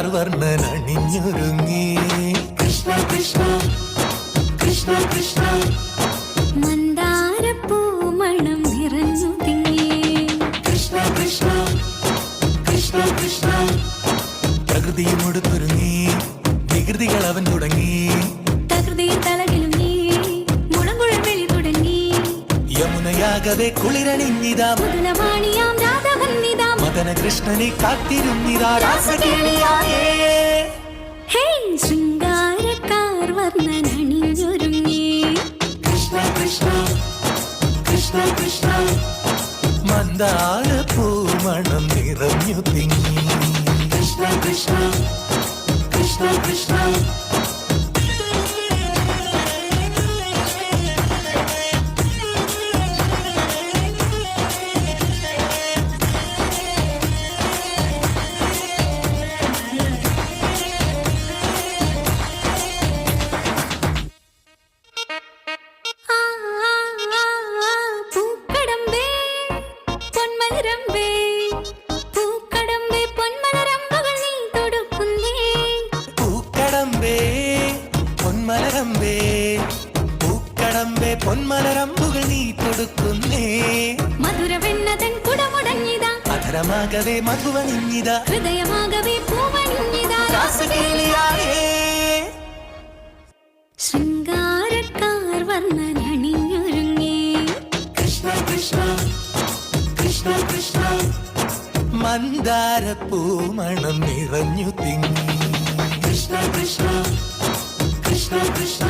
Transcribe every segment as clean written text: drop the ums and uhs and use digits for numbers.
കാർവർണ്ണൻ അണിഞ്ഞൊരുങ്ങി കൃഷ്ണ കൃഷ്ണ കൃഷ്ണ കൃഷ്ണ മന്ദാരപ്പൂമണം നിറഞ്ഞു തിങ്ങി കൃഷ്ണ കൃഷ്ണ കൃഷ്ണ കൃഷ്ണ പ്രകൃതിയും ഒടുത്തൊരുങ്ങി വികൃതികൾ അവൻ തുടങ്ങി തകൃതിയിൽ തലകിലും നീ മുളങ്കുഴൽ വെളി തുടങ്ങി യമുനയാകവെ കുളിരണിഞ്ഞിതാ മുതലവാണിയാം രാധവന്നിതാ മദന കൃഷ്ണനെ കാത്തിരുന്നിതാ രാസകേളിയായേ ഹേ ശൃംഗാരക്കാർ വർണ്ണൻ അണിഞ്ഞൊരുങ്ങി കൃഷ്ണ കൃഷ്ണ കൃഷ്ണ കൃഷ്ണ മന്ദാരപ്പൂമണം നിറഞ്ഞു തിങ്ങി കൃഷ്ണ കൃഷ്ണ കൃഷ്ണ കൃഷ്ണ പൂക്കടമ്പേ പൊന്മലരമ്പേ പൂക്കടമ്പേ പൊന്മലരമ്പുകൾ നീ തൊടുക്കുന്നേ പൂക്കടമ്പേ പൊന്മലരമ്പേ പൂക്കടമ്പേ പൊന്മലരമ്പുകൾ നീ തൊടുക്കുന്നേ മധുരവെണ്ണതൻ കുടമുടഞ്ഞിതാ അധരമാകവേ മധുവണിഞ്ഞിതാ ഹൃദയമാകവേ പൂവണിഞ്ഞിതാ രാസകേളിയായേ ശൃംഗാരക്കാർ വർണ്ണൻ അണിഞ്ഞൊരുങ്ങി കൃഷ്ണ കൃഷ്ണ കൃഷ്ണ കൃഷ്ണ മന്ദാരപ്പൂമണം നിറഞ്ഞു തിങ്ങി കൃഷ്ണ കൃഷ്ണ കൃഷ്ണ കൃഷ്ണ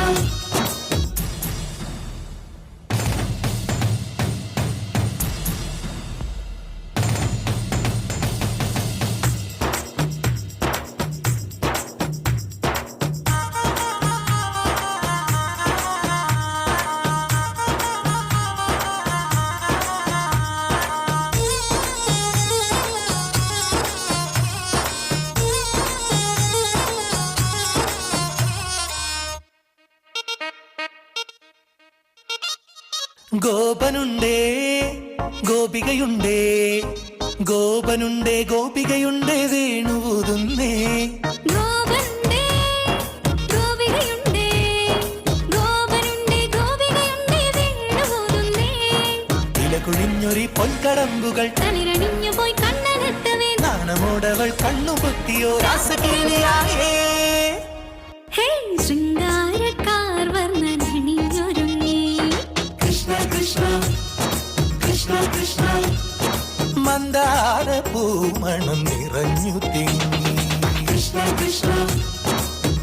ഗോപനുണ്ടേ ഗോപികയുണ്ടേ ഗോപനുണ്ടേ ഗോപികയുണ്ടേ വേണുവുതുന്നേ ഗോപനുണ്ടേ ഗോപികയുണ്ടേ ഗോപനുണ്ടേ ഗോപികയുണ്ടേ വേണുപോതുന്നേ ഇലകുഴിഞ്ഞൊരി പൊൻകടമ്പുകൾ തളിരണിഞ്ഞു പോയി കണ്ണനെത്തവേ നാണമോടവൾ കണ്ണുപൊത്തിയോ രാസകേളിയായേ ഹേ ശൃംഗാരക്കാർ വർണ്ണൻ അണിഞ്ഞൊരുങ്ങി കൃഷ്ണ കൃഷ്ണ കൃഷ്ണ കൃഷ്ണ മന്ദാരപ്പൂമണം നിറഞ്ഞു തിങ്ങി കൃഷ്ണ കൃഷ്ണ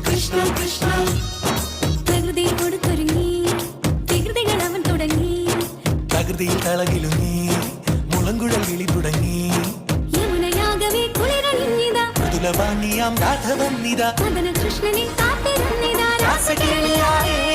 കൃഷ്ണ കൃഷ്ണ പ്രകൃതി കൊടുത്തൊരുങ്ങി വികൃതികൾ അവൻ തുടങ്ങി തകൃതിയിൽ തളകിലുങ്ങി മുളങ്കുഴൽ വിളി തുടങ്ങി യമുനയാകവേ കുളിരണിഞ്ഞിതാ മൃദുലവാണിയാം രാധവന്നിതാ മദന കൃഷ്ണനെ കാത്തിരുന്നിതാ രാസകേളിയായേ